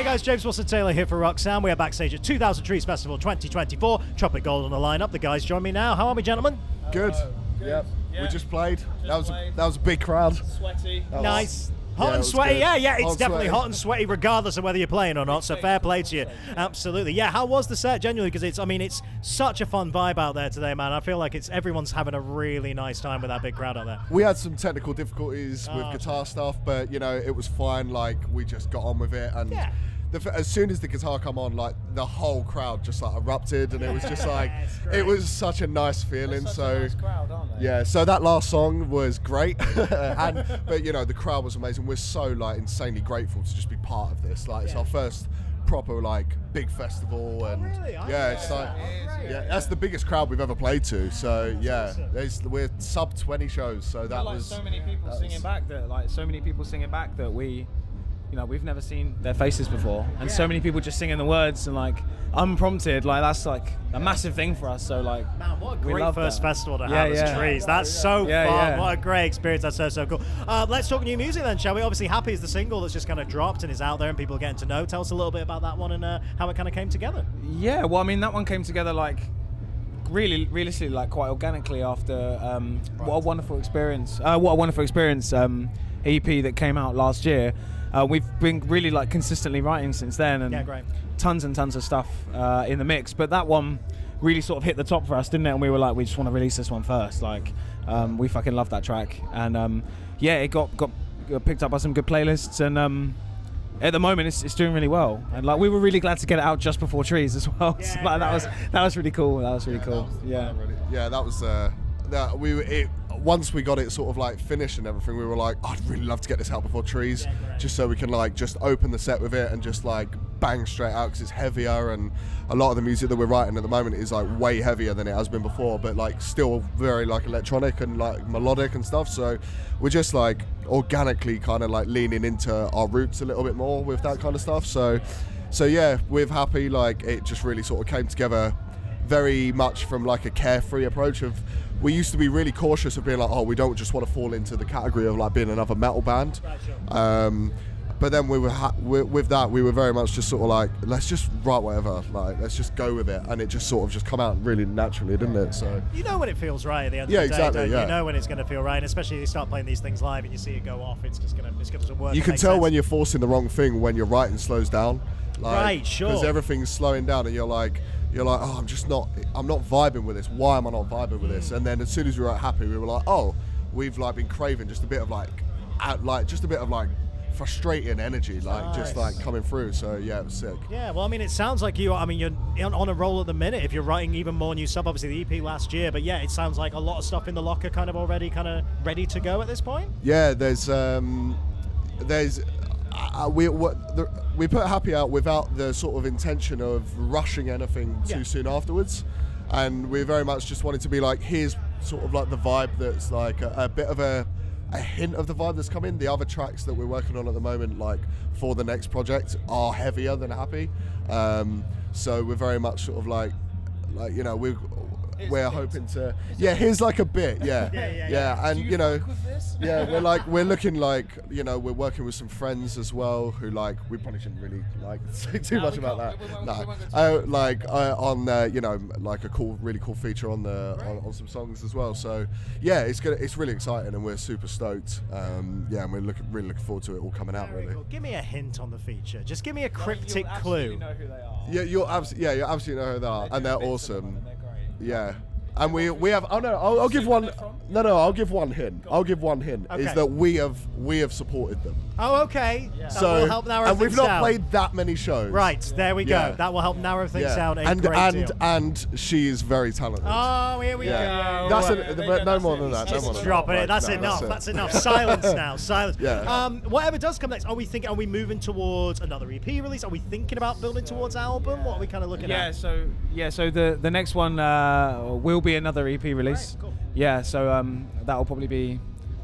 Hey guys, James Wilson-Taylor here for Roxanne. We are backstage at 2000 Trees Festival 2024. Tropic Gold on the lineup. The guys join me now. How are we, gentlemen? Good. Yep. Yeah. We just played. That was a big crowd. Sweaty. Nice. Hot and sweaty, good. yeah, it's Hot and definitely sweaty. hot and sweaty regardless of whether you're playing or not, so fair play to you. Absolutely. Yeah, how was the set, genuinely? Because it's such a fun vibe out there today, man. I feel like everyone's having a really nice time with that big crowd out there. We had some technical difficulties with guitar stuff, but, it was fine. Like, we just got on with it. And Yeah. as soon as the guitar come on, like, the whole crowd just, like, erupted. And it was just, like, it was such a nice feeling. Such a nice crowd, aren't they? Yeah, so that last song was great. But, the crowd was amazing. We're so, like, insanely grateful to just be part of this. Like, it's our first proper, like, big festival. And really? it's like, that's the biggest crowd we've ever played to. So, we're sub 20 shows. So that was... so many people singing back that we... we've never seen their faces before, and so many people just singing the words and like unprompted, like that's like a massive thing for us. So like, man, what a we great love first that. festival to have as Trees. That's so fun. Yeah. What a great experience. That's so cool. Let's talk new music then, shall we? Obviously, Happy is the single that's just kind of dropped and is out there and people are getting to know. Tell us a little bit about that one and how it kind of came together. Yeah, well, I mean, that one came together like realistically, like quite organically after What a Wonderful Experience. EP that came out last year. We've been really like consistently writing since then, and great. tons and tons of stuff in the mix. But that one really sort of hit the top for us, didn't it? And we were like, we just want to release this one first. Like, we fucking love that track, and it got picked up by some good playlists, and at the moment it's doing really well. And like, we were really glad to get it out just before Trees as well. Yeah, So, like, that was really cool. That was really cool. That was once we got it sort of like finished and everything, we were like, I'd really love to get this out before Trees, just so we can like just open the set with it and just like bang straight out, because it's heavier, and a lot of the music that we're writing at the moment is like way heavier than it has been before, but like still very like electronic and like melodic and stuff. So we're just like organically kind of like leaning into our roots a little bit more with that kind of stuff. So yeah, with Happy, like it just really sort of came together very much from like a carefree approach of, we used to be really cautious of being like, we don't just want to fall into the category of like being another metal band. Right, sure. But then we were with that, we were very much just sort of like, let's just write whatever, like let's just go with it, and it just sort of just come out really naturally, didn't it? So you know when it feels right at the end of the day. Exactly. You know when it's going to feel right, and especially if you start playing these things live and you see it go off, it's going to work. You can tell when you're forcing the wrong thing when your writing slows down. Like, right, sure. Because everything's slowing down, and you're like, I'm not vibing with this. Why am I not vibing with this? And then as soon as we were Happy, we were like, we've like been craving just a bit of like frustrating energy, like just like coming through. So yeah, it was sick. Yeah, well, I mean, it sounds like you're on a roll at the minute. If you're writing even more new stuff, obviously the EP last year, but yeah, it sounds like a lot of stuff in the locker, kind of already, kind of ready to go at this point. Yeah, we put Happy out without the sort of intention of rushing anything too soon afterwards, and we very much just wanted to be like, here's sort of like the vibe that's like a bit of a hint of the vibe that's coming. The other tracks that we're working on at the moment, like for the next project, are heavier than Happy, so we're very much sort of like we're hoping to here's like a bit and we're looking like we're working with some friends as well who like, we probably shouldn't really like say too much about that, on like a really cool feature on some songs as well. So yeah, it's really exciting, and we're super stoked, and we're really looking forward to it all coming out. Really cool. Give me a hint on the feature, just give me a cryptic clue. Know who they are. Yeah, you absolutely know who they are, and they're awesome. Yeah. And we have I'll give one hint. I'll give one hint, okay. Is that we have supported them. Oh, okay. Yeah. So that will help narrow and things we've not down. Played that many shows. Right, there we go. That will help narrow things down a great deal. And she is very talented. Oh, here we go. That's no more than that. Just dropping it. That's enough. That's enough. Silence now. Silence. Yeah. Whatever does come next, are we moving towards another EP release? Are we thinking about building towards album? What are we kind of looking at? So the next one will be another EP release. Right, cool. Yeah, so that will probably be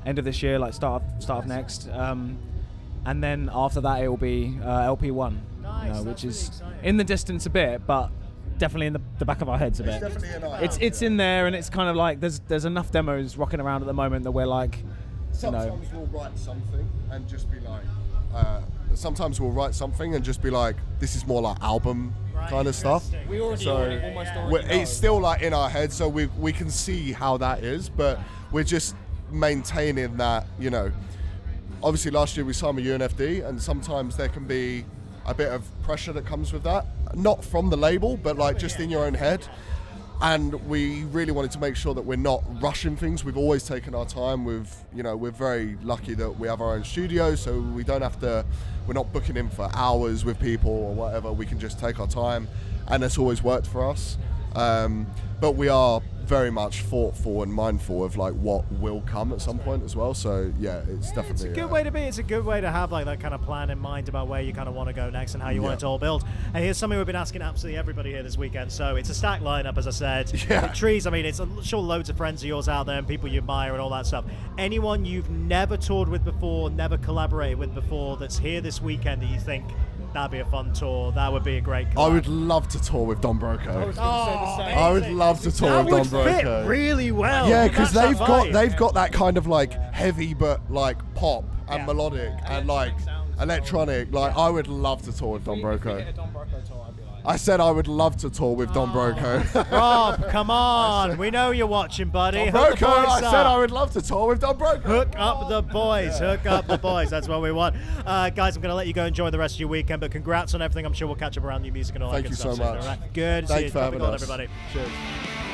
end of this year, like start of next, and then after that it will be LP1, which is really in the distance a bit, but definitely in the back of our heads a bit. It's in there, and it's kind of like there's enough demos rocking around at the moment that we're like, sometimes we'll write something and just be like, sometimes we'll write something and just be like, this is more like album kind of stuff. We already almost It's still like in our head, so we can see how that is, but we're just maintaining that, you know. Obviously last year we signed with UNFD, and sometimes there can be a bit of pressure that comes with that, not from the label, but like just in your own head. And we really wanted to make sure that we're not rushing things. We've always taken our time. We're very lucky that we have our own studio, so we don't have to, we're not booking in for hours with people or whatever. We can just take our time, and it's always worked for us. But we are very much thoughtful and mindful of like what will come at some point as well. So yeah, it's definitely it's a good way to be. It's a good way to have like that kind of plan in mind about where you kind of want to go next and how you want it to all build. And here's something we've been asking absolutely everybody here this weekend. So it's a stacked lineup, as I said. Yeah. Trees, I mean, it's sure loads of friends of yours out there and people you admire and all that stuff. Anyone you've never toured with before, never collaborated with before, that's here this weekend that you think that'd be a fun tour, that would be a great collab? I would love to tour with Don Broco. Oh, I would love to tour with Don that would fit Broco. really well. Yeah, because That's that vibe. they've got that kind of like heavy but like pop and melodic and like electronic. Like I would love to tour with Don Broco. I said I would love to tour with Don Broco. Rob, come on. We know you're watching, buddy. Don Hook the Broco, boys I up. said I would love to tour with Don Broco. Hook up the boys. Hook up the boys. That's what we want. Guys, I'm going to let you go enjoy the rest of your weekend, but congrats on everything. I'm sure we'll catch up around new music and all Thank that good you stuff so soon, much. all right? Good to see Thanks you. for having Tropic Gold, us. everybody. Cheers.